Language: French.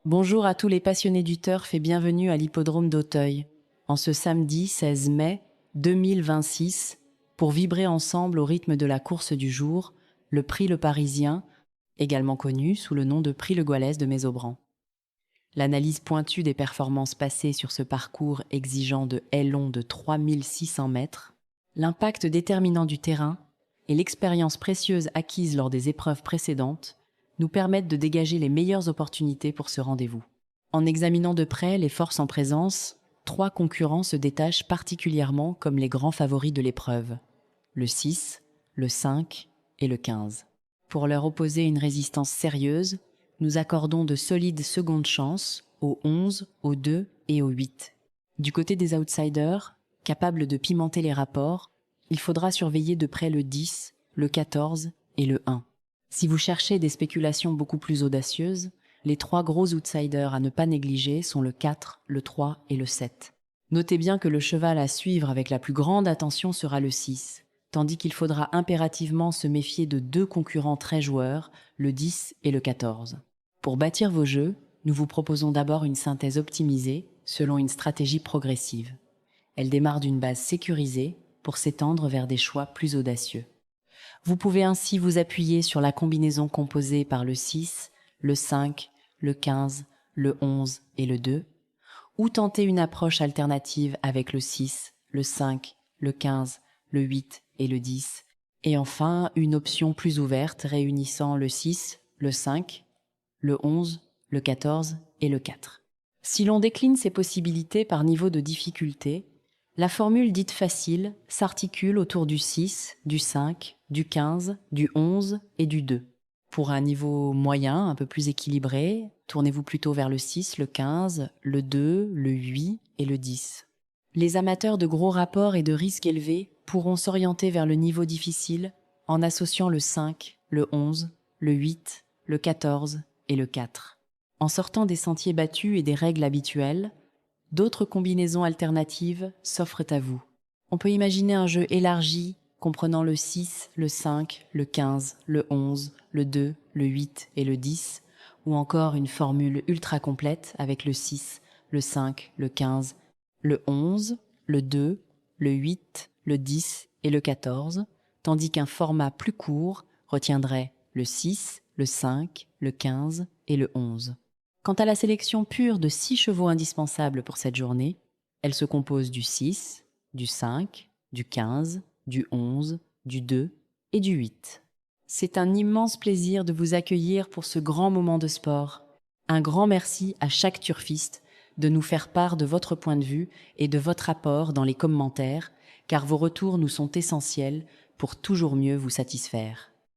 Bonjour à tous les passionnés du turf et bienvenue à l'hippodrome d'Auteuil, en ce samedi 16 mai 2026, pour vibrer ensemble au rythme de la course du jour, le Prix Le Parisien, également connu sous le nom de Prix Le Gaullès de Mésobran. L'analyse pointue des performances passées sur ce parcours exigeant de haies longs de 3600 mètres, l'impact déterminant du terrain et l'expérience précieuse acquise lors des épreuves précédentes nous permettent de dégager les meilleures opportunités pour ce rendez-vous. En examinant de près les forces en présence, 3 concurrents se détachent particulièrement comme les grands favoris de l'épreuve: le 6, le 5 et le 15. Pour leur opposer une résistance sérieuse, nous accordons de solides secondes chances au 11, au 2 et au 8. Du côté des outsiders, capables de pimenter les rapports, il faudra surveiller de près le 10, le 14 et le 1. Si vous cherchez des spéculations beaucoup plus audacieuses, les 3 gros outsiders à ne pas négliger sont le 4, le 3 et le 7. Notez bien que le cheval à suivre avec la plus grande attention sera le 6, tandis qu'il faudra impérativement se méfier de 2 concurrents très joueurs, le 10 et le 14. Pour bâtir vos jeux, nous vous proposons d'abord une synthèse optimisée selon une stratégie progressive. Elle démarre d'une base sécurisée pour s'étendre vers des choix plus audacieux. Vous pouvez ainsi vous appuyer sur la combinaison composée par le 6, le 5, le 15, le 11 et le 2, ou tenter une approche alternative avec le 6, le 5, le 15, le 8 et le 10, et enfin une option plus ouverte réunissant le 6, le 5, le 11, le 14 et le 4. Si l'on décline ces possibilités par niveau de difficulté, la formule dite facile s'articule autour du 6, du 5, du 15, du 11 et du 2. Pour un niveau moyen, un peu plus équilibré, tournez-vous plutôt vers le 6, le 15, le 2, le 8 et le 10. Les amateurs de gros rapports et de risques élevés pourront s'orienter vers le niveau difficile en associant le 5, le 11, le 8, le 14 et le 4. En sortant des sentiers battus et des règles habituelles, d'autres combinaisons alternatives s'offrent à vous. On peut imaginer un jeu élargi comprenant le 6, le 5, le 15, le 11, le 2, le 8 et le 10, ou encore une formule ultra complète avec le 6, le 5, le 15, le 11, le 2, le 8, le 10 et le 14, tandis qu'un format plus court retiendrait le 6, le 5, le 15 et le 11. Quant à la sélection pure de 6 chevaux indispensables pour cette journée, elle se compose du 6, du 5, du 15, du 11, du 2 et du 8. C'est un immense plaisir de vous accueillir pour ce grand moment de sport. Un grand merci à chaque turfiste de nous faire part de votre point de vue et de votre apport dans les commentaires, car vos retours nous sont essentiels pour toujours mieux vous satisfaire.